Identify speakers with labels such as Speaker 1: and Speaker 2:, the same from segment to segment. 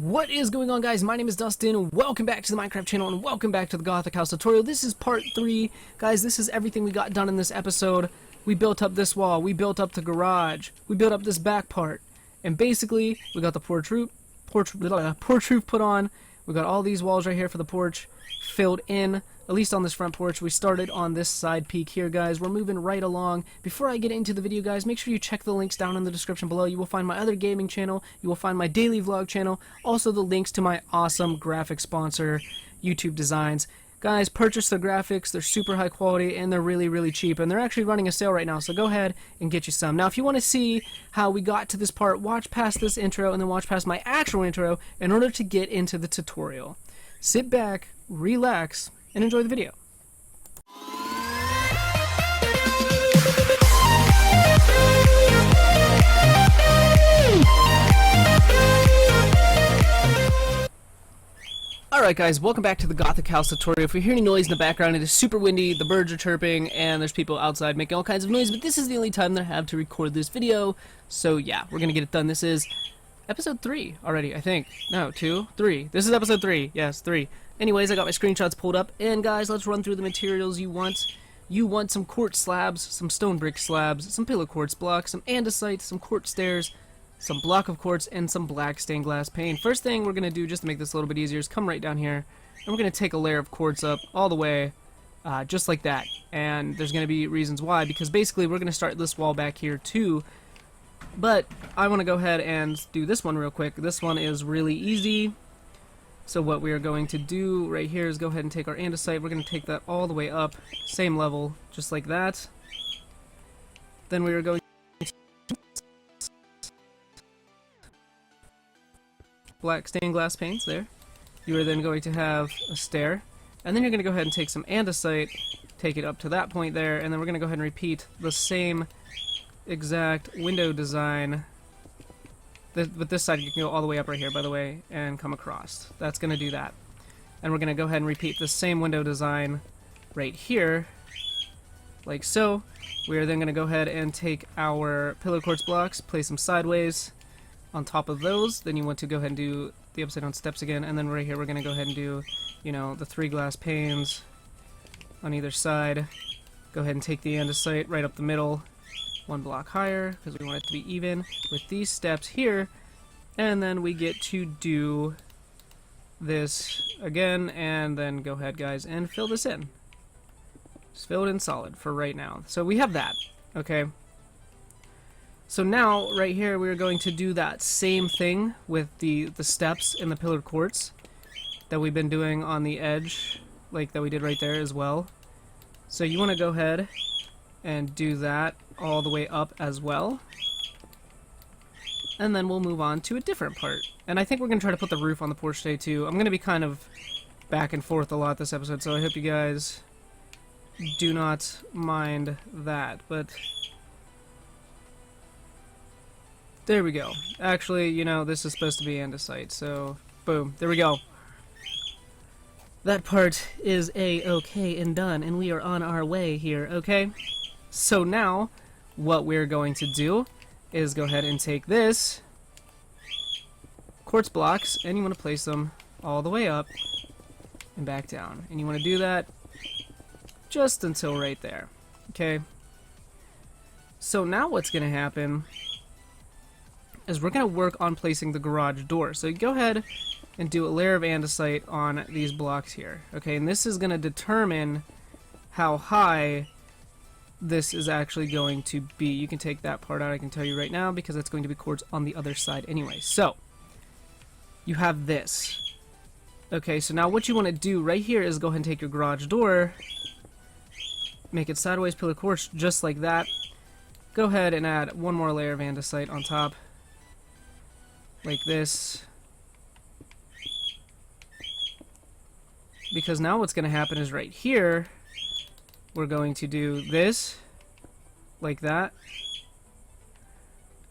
Speaker 1: What is going on, guys? My name is Dustin. Welcome back to the Minecraft channel and welcome back to the Gothic house tutorial. This is part 3. Guys, this is everything we got done in this episode. We built up this wall, we built up the garage, we built up this back part, and basically we got the porch roof put on. We got all these walls right here for the porch filled in, at least on this front porch. We started on this side peak here, guys. We're moving right along. Before I get into the video, guys, make sure you check the links down in the description below. You will find my other gaming channel, you will find my daily vlog channel, also the links to my awesome graphic sponsor, YouTube Designs. Guys, purchase the graphics. They're super high quality and they're really cheap, and they're actually running a sale right now, so go ahead and get you some. Now, if you want to see how we got to this part, watch past this intro and then watch past my actual intro in order to get into the tutorial. Sit back, relax, and enjoy the video. Alright, guys, welcome back to the Gothic house tutorial. If you hear any noise in the background, it is super windy, the birds are chirping, and there's people outside making all kinds of noise, but this is the only time that I have to record this video, so yeah, we're gonna get it done. This is episode 3 already, I think. No, 2? 3. This is episode 3. Yes, 3. Anyways, I got my screenshots pulled up, and guys, let's run through the materials you want. You want some quartz slabs, some stone brick slabs, some pillar quartz blocks, some andesite, some quartz stairs, some block of quartz, and some black stained glass pane. First thing we're going to do, just to make this a little bit easier, is come right down here, and we're going to take a layer of quartz up all the way, just like that. And there's going to be reasons why, because basically we're going to start this wall back here too, but I want to go ahead and do this one real quick. This one is really easy. So what we are going to do right here is go ahead and take our andesite. We're going to take that all the way up, same level, just like that. Then we are going to black stained glass paints there. You are then going to have a stair, and then you're going to go ahead and take some andesite, take it up to that point there, and then we're going to go ahead and repeat the same exact window design. But this side you can go all the way up right here, by the way, and come across. That's going to do that. And we're going to go ahead and repeat the same window design right here, like so. We are then going to go ahead and take our pillar quartz blocks, place them sideways on top of those. Then you want to go ahead and do the upside down steps again, and then right here we're going to go ahead and do, you know, the 3 glass panes on either side. Go ahead and take the andesite right up the middle, 1 block higher, because we want it to be even with these steps here, and then we get to do this again, and then go ahead, guys, and fill this in. Just fill it in solid for right now. So we have that, okay? So now, right here, we're going to do that same thing with the steps in the pillared quartz that we've been doing on the edge, like that we did right there as well. So you want to go ahead and do that all the way up as well. And then we'll move on to a different part. And I think we're going to try to put the roof on the porch today too. I'm going to be kind of back and forth a lot this episode, so I hope you guys do not mind that. But there we go. Actually, you know, this is supposed to be andesite, so boom, there we go. That part is a-okay and done, and we are on our way here, okay? So now, what we're going to do is go ahead and take this quartz blocks, and you want to place them all the way up and back down. And you want to do that just until right there, okay? So now what's going to happen is we're going to work on placing the garage door. So you go ahead and do a layer of andesite on these blocks here, okay? And this is going to determine how high this is actually going to be. You can take that part out, I can tell you right now, because it's going to be quartz on the other side anyway. So you have this. Okay, so now what you want to do right here is go ahead and take your garage door, make it sideways pillar quartz just like that. Go ahead and add 1 more layer of andesite on top, like this. Because now what's going to happen is right here, we're going to do this, like that.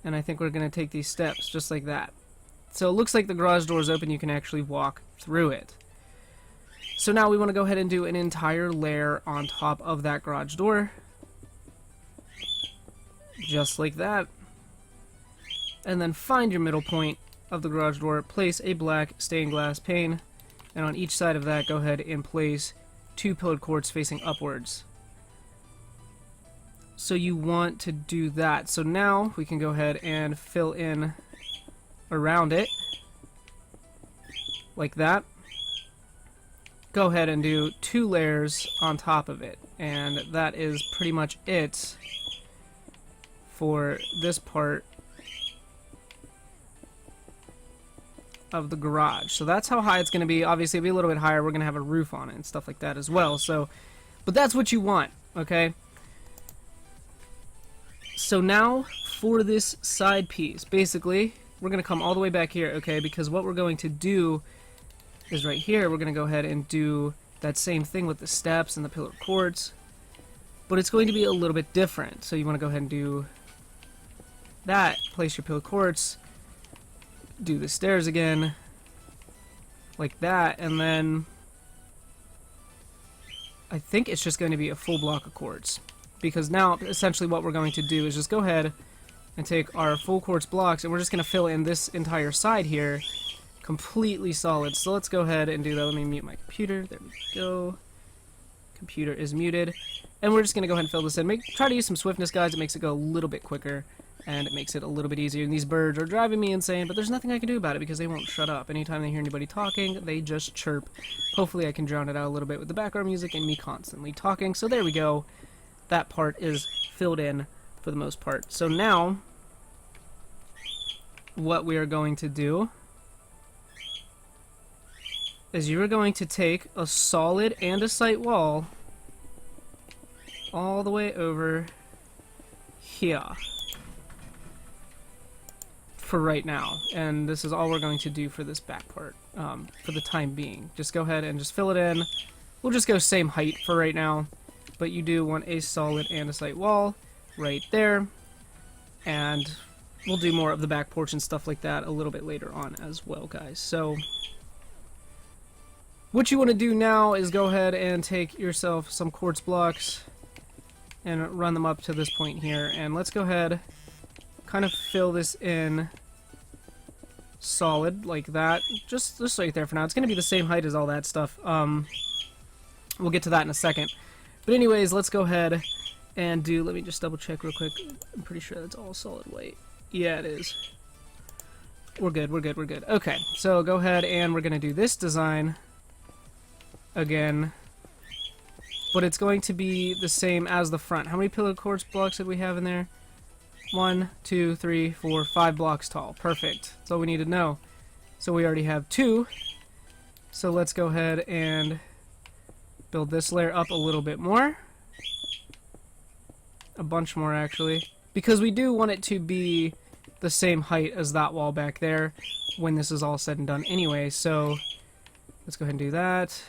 Speaker 1: And I think we're going to take these steps, just like that. So it looks like the garage door is open, you can actually walk through it. So now we want to go ahead and do an entire layer on top of that garage door. Just like that. and then find your middle point of the garage door, place a black stained glass pane, and on each side of that, go ahead and place 2 pillared quartz facing upwards. So you want to do that. So now we can go ahead and fill in around it, like that. Go ahead and do 2 layers on top of it, and that is pretty much it for this part of the garage. So that's how high it's going to be. Obviously, it'll be a little bit higher. We're going to have a roof on it and stuff like that as well. So, but that's what you want, okay? So now for this side piece, basically, we're going to come all the way back here, okay? Because what we're going to do is right here, we're going to go ahead and do that same thing with the steps and the pillar quartz, but it's going to be a little bit different. So you want to go ahead and do that, place your pillar quartz, do the stairs again, like that, and then I think it's just going to be a full block of quartz. Because now, essentially what we're going to do is just go ahead and take our full quartz blocks, and we're just going to fill in this entire side here completely solid. So let's go ahead and do that. Let me mute my computer. There we go. Computer is muted. And we're just going to go ahead and fill this in. Try to use some swiftness, guys. It makes it go a little bit quicker, and it makes it a little bit easier. And these birds are driving me insane, but there's nothing I can do about it because they won't shut up. Anytime they hear anybody talking, they just chirp. Hopefully I can drown it out a little bit with the background music and me constantly talking. So there we go. That part is filled in for the most part. So now, what we are going to do is you are going to take a solid andesite wall all the way over here for right now. And this is all we're going to do for this back part for the time being. Just go ahead and just fill it in. We'll just go same height for right now. But you do want a solid andesite wall right there, and we'll do more of the back porch and stuff like that a little bit later on as well, guys. So what you want to do now is go ahead and take yourself some quartz blocks and run them up to this point here, and let's go ahead, kind of fill this in solid like that, just right there for now. It's going to be the same height as all that stuff. We'll get to that in a second. But anyways, let's go ahead and do, let me just double check real quick. I'm pretty sure that's all solid white. Yeah, it is. We're good, we're good, we're good. Okay, so go ahead and we're going to do this design again. But it's going to be the same as the front. How many pillar quartz blocks did we have in there? 1, 2, 3, 4, 5 blocks tall. Perfect. That's all we need to know. So we already have 2. So let's go ahead and build this layer up a little bit more. A bunch more, actually. Because we do want it to be the same height as that wall back there when this is all said and done anyway. So let's go ahead and do that.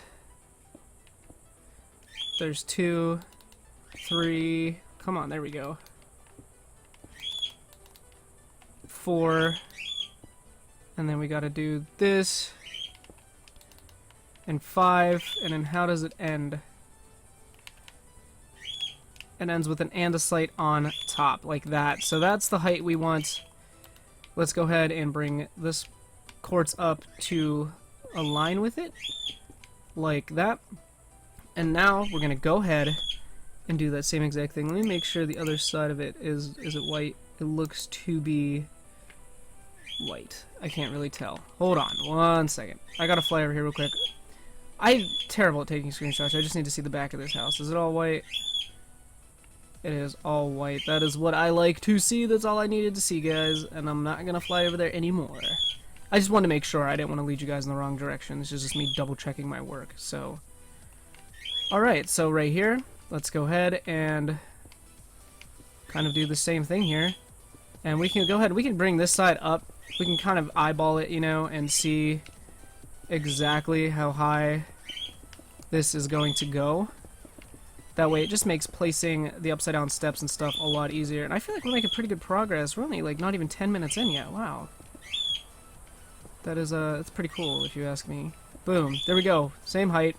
Speaker 1: There's 2, 3, come on, there we go. 4, and then we gotta do this. And 5, and then how does it end? It ends with an andesite on top, like that. So that's the height we want. Let's go ahead and bring this quartz up to align with it, like that. And now we're gonna go ahead and do that same exact thing. Let me make sure the other side of it is it white? It looks to be white. I can't really tell. Hold on, 1 second. I gotta fly over here real quick. I'm terrible at taking screenshots. I just need to see the back of this house. Is it all white? It is all white. That is what I like to see. That's all I needed to see, guys. And I'm not gonna fly over there anymore. I just wanted to make sure. I didn't want to lead you guys in the wrong direction. This is just me double checking my work. So, alright, so right here, let's go ahead and kind of do the same thing here. And we can go ahead, we can bring this side up. We can kind of eyeball it, you know, and see exactly how high this is going to go. That way it just makes placing the upside down steps and stuff a lot easier. And I feel like we're making pretty good progress. We're only like not even 10 minutes in yet. Wow. That is it's pretty cool if you ask me. Boom. There we go. Same height.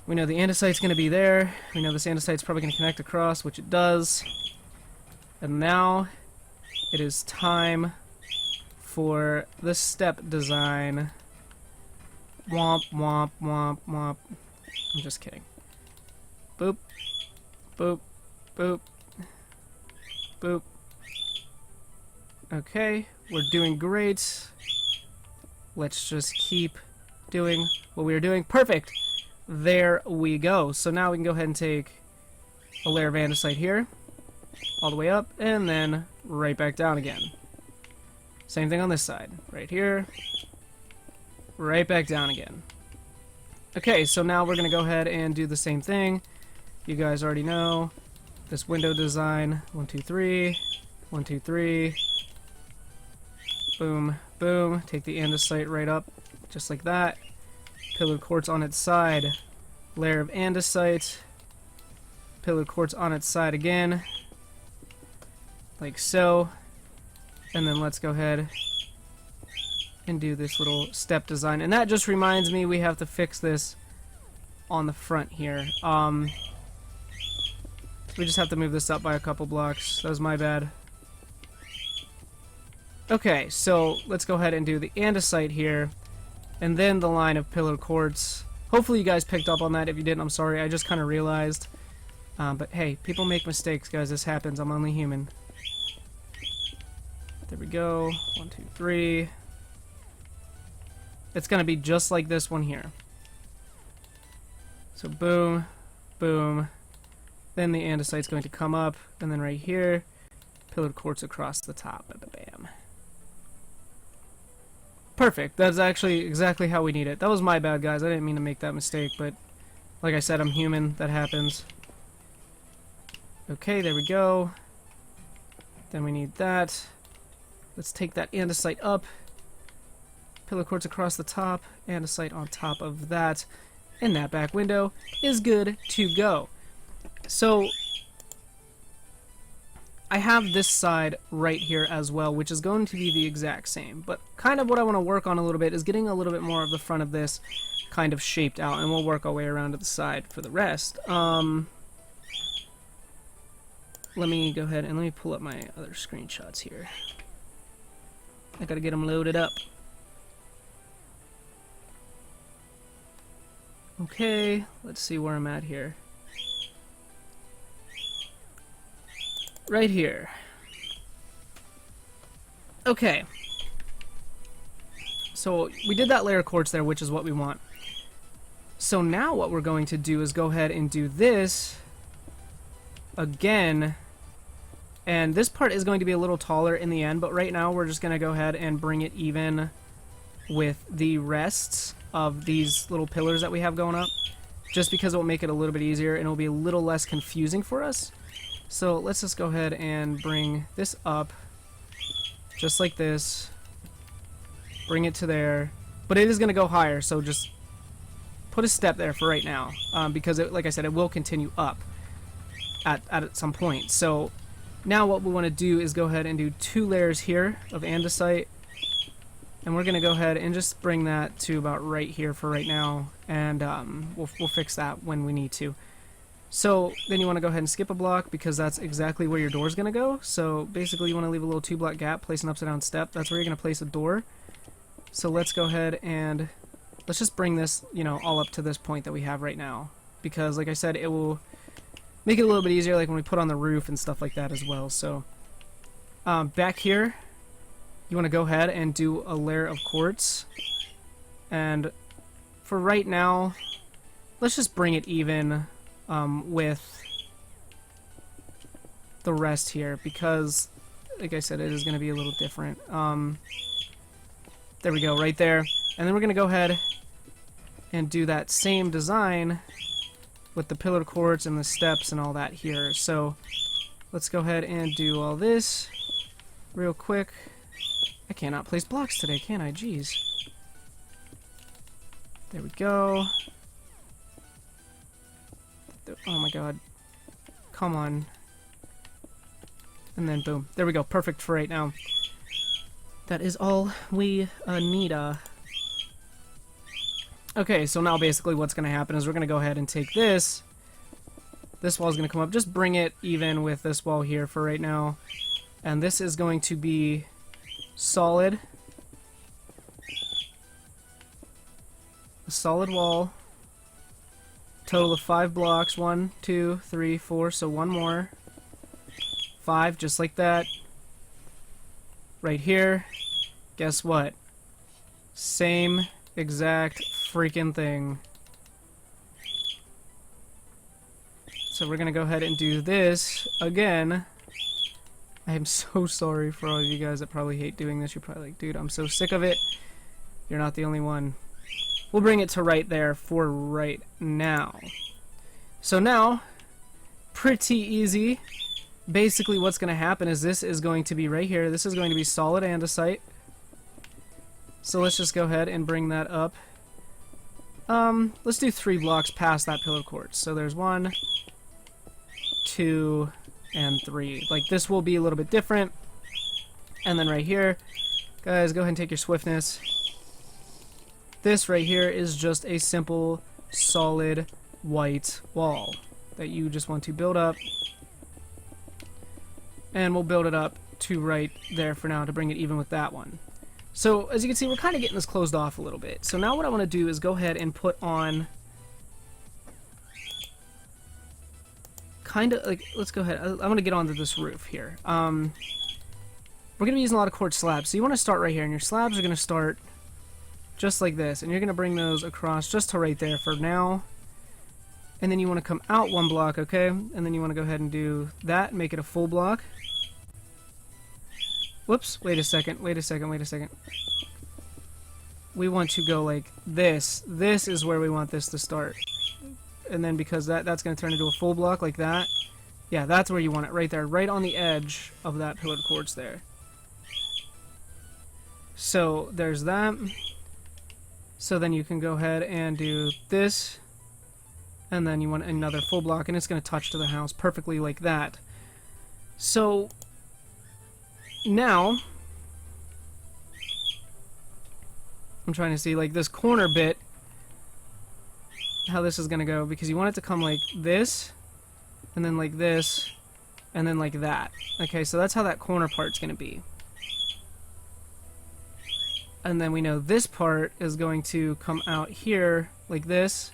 Speaker 1: We know the andesite's going to be there. We know this andesite's probably going to connect across, which it does. And now it is time for the step design. Womp, womp, womp, womp. I'm just kidding. Boop, boop, boop, boop. Okay, we're doing great. Let's just keep doing what we were doing. Perfect! There we go. So now we can go ahead and take a layer of andesite here, all the way up, and then right back down again. Same thing on this side. Right here, right back down again. Okay, so now we're going to go ahead and do the same thing. You guys already know this window design. 1, 2, 3. 1, 2, 3. Boom, boom. Take the andesite right up, just like that. Pillar quartz on its side. Layer of andesite. Pillar quartz on its side again. Like so. And then let's go ahead and do this little step design. And that just reminds me we have to fix this on the front here. We just have to move this up by a couple blocks. That was my bad. Okay, so let's go ahead and do the andesite here, and then the line of pillar quartz. Hopefully you guys picked up on that. If you didn't, I'm sorry. I just kind of realized. But hey, people make mistakes, guys. This happens. I'm only human. There we go. 1, 2, 3. It's going to be just like this one here. So boom, boom. Then the andesite's going to come up, and then right here, pillared quartz across the top. Bam. Perfect. That's actually exactly how we need it. That was my bad, guys. I didn't mean to make that mistake, but like I said, I'm human. That happens. Okay, there we go. Then we need that. Let's take that andesite up. Pillar quartz across the top. Andesite on top of that. And that back window is good to go. So I have this side right here as well, which is going to be the exact same. But kind of what I want to work on a little bit is getting a little bit more of the front of this kind of shaped out, and we'll work our way around to the side for the rest. Let me go ahead and let me pull up my other screenshots here. I gotta get them loaded up. Okay, let's see where I'm at here. Right here. Okay. So we did that layer of quartz there, which is what we want. So now what we're going to do is go ahead and do this again. And this part is going to be a little taller in the end, but right now we're just going to go ahead and bring it even with the rests of these little pillars that we have going up, just because it will make it a little bit easier and it will be a little less confusing for us. So let's just go ahead and bring this up just like this, bring it to there, but it is going to go higher, so just put a step there for right now, because it, like I said, it will continue up at some point. So now what we want to do is go ahead and do 2 layers here of andesite, and we're going to go ahead and just bring that to about right here for right now, and we'll fix that when we need to. So then you want to go ahead and skip a block, because that's exactly where your door is going to go. So basically you want to leave a little 2-block gap, place an upside down step. That's where you're going to place a door. So let's go ahead and let's just bring this, you know, all up to this point that we have right now, because like I said, it will make it a little bit easier, like when we put on the roof and stuff like that as well. So back here you want to go ahead and do a layer of quartz, and for right now let's just bring it even with the rest here, because like I said, it is going to be a little different. There we go, right there. And then we're going to go ahead and do that same design with the pillar quartz and the steps and all that here. So let's go ahead and do all this real quick. I cannot place blocks today, can I? Jeez. There we go. Oh my god. Come on. And then boom. There we go. Perfect for right now. That is all we need. Okay, so now basically what's going to happen is we're going to go ahead and take this. This wall is going to come up. Just bring it even with this wall here for right now. And this is going to be solid. a solid wall. Total of 5 blocks. 1, 2, 3, 4. So one more. 5, just like that. Right here. Guess what? Same exact freaking thing. So we're gonna go ahead and do this again. I am so sorry for all of you guys that probably hate doing this. You're probably like, dude, I'm so sick of it. You're not the only one. We'll bring it to right there for right now. So now, pretty easy. Basically what's going to happen is this is going to be right here. This is going to be solid andesite. So let's just go ahead and bring that up. Let's do 3 blocks past that pillar of quartz. So there's 1, 2, and 3. Like, this will be a little bit different. And then right here, guys, go ahead and take your swiftness. This right here is just a simple, solid, white wall that you just want to build up. And we'll build it up to right there for now to bring it even with that one. So, as you can see, we're kind of getting this closed off a little bit. So now what I want to do is go ahead and put on... kind of, like, let's go ahead. I want to get onto this roof here. We're going to be using a lot of quartz slabs. So you want to start right here, and your slabs are going to start just like this, and you're going to bring those across just to right there for now. And then you want to come out 1 block, okay? And then you want to go ahead and do that, make it a full block. Whoops, wait a second. We want to go like this. This is where we want this to start. And then because that's going to turn into a full block like that. Yeah, that's where you want it, right there, right on the edge of that pillared quartz there. So there's that. So then you can go ahead and do this, and then you want another full block, and it's going to touch to the house perfectly like that. So now I'm trying to see, like, this corner bit, how this is going to go, because you want it to come like this, and then like this, and then like that. Okay, so that's how that corner part's going to be. And then we know this part is going to come out here like this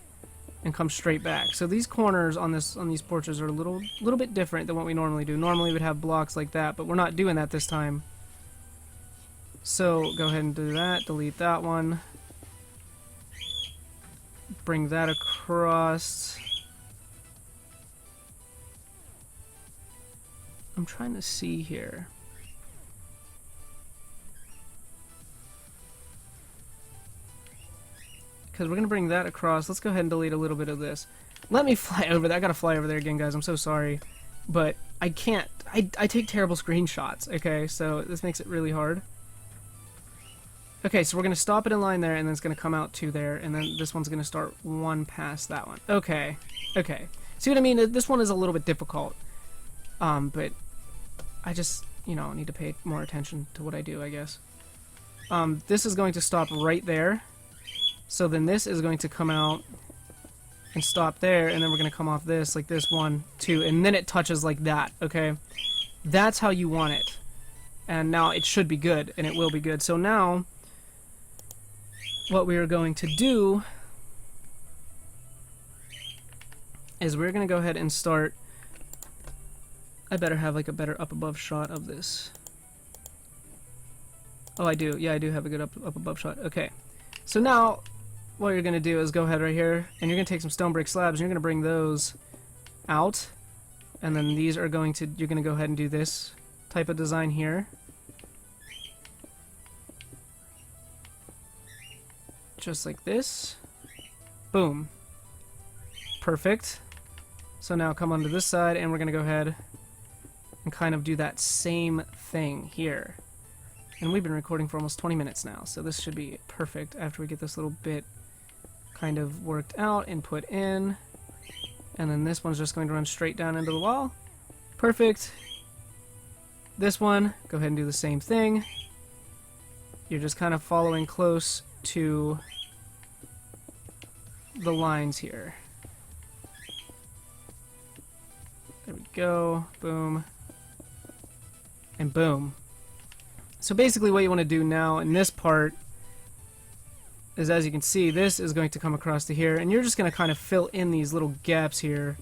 Speaker 1: and come straight back. So these corners on these porches are a little bit different than what we normally do. Normally we'd have blocks like that, but we're not doing that this time. So go ahead and do that, delete that one. Bring that across. I'm trying to see here. Because we're going to bring that across. Let's go ahead and delete a little bit of this. Let me fly over there. I got to fly over there again, guys. I'm so sorry. But I can't. I take terrible screenshots, okay? So this makes it really hard. Okay, so we're going to stop it in line there, and then it's going to come out 2 there, and then this one's going to start 1 past that one. Okay. Okay. See what I mean? This one is a little bit difficult. But I just, you know, need to pay more attention to what I do, I guess. This is going to stop right there. So then this is going to come out and stop there, and then we're going to come off this, like this, 1, 2, and then it touches like that, okay? That's how you want it. And now it should be good, and it will be good. So now, what we are going to do is we're going to go ahead and start... I better have like a better up above shot of this. Oh, I do. Yeah, I do have a good up above shot. Okay. So now, what you're going to do is go ahead right here, and you're going to take some stone brick slabs, and you're going to bring those out, and then these are going to, you're going to go ahead and do this type of design here. Just like this. Boom. Perfect. So now come onto this side, and we're going to go ahead and kind of do that same thing here. And we've been recording for almost 20 minutes now, so this should be perfect after we get this little bit kind of worked out and put in. And then this one's just going to run straight down into the wall. Perfect. This one, go ahead and do the same thing. You're just kind of following close to the lines here. There we go. Boom. And boom. So basically what you want to do now in this part is, as you can see, this is going to come across to here, and you're just going to kind of fill in these little gaps here,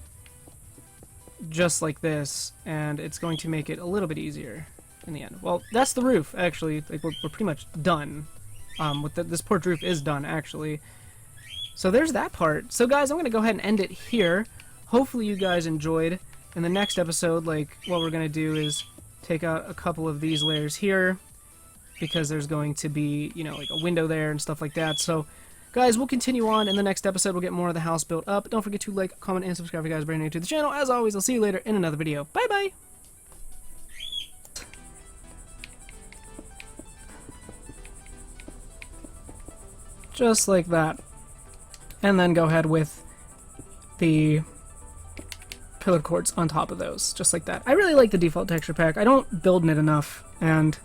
Speaker 1: just like this, and it's going to make it a little bit easier in the end. Well, that's the roof, actually. Like, we're pretty much done. This porch roof is done, actually. So there's that part. So guys, I'm going to go ahead and end it here. Hopefully you guys enjoyed. In the next episode, like, what we're going to do is take out a couple of these layers here, because there's going to be, you know, like a window there and stuff like that. So guys, we'll continue on. In the next episode, we'll get more of the house built up. Don't forget to like, comment, and subscribe if you guys are brand new to the channel. As always, I'll see you later in another video. Bye bye. Just like that. And then go ahead with the pillar cords on top of those, just like that. I really like the default texture pack. I don't build in it enough, and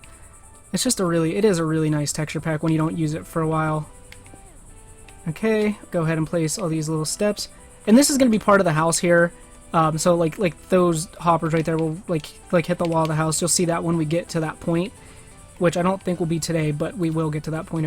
Speaker 1: it's just it is a really nice texture pack when you don't use it for a while. Okay, go ahead and place all these little steps, and this is going to be part of the house here. So like those hoppers right there will like hit the wall of the house. You'll see that when we get to that point, which I don't think will be today, but we will get to that point.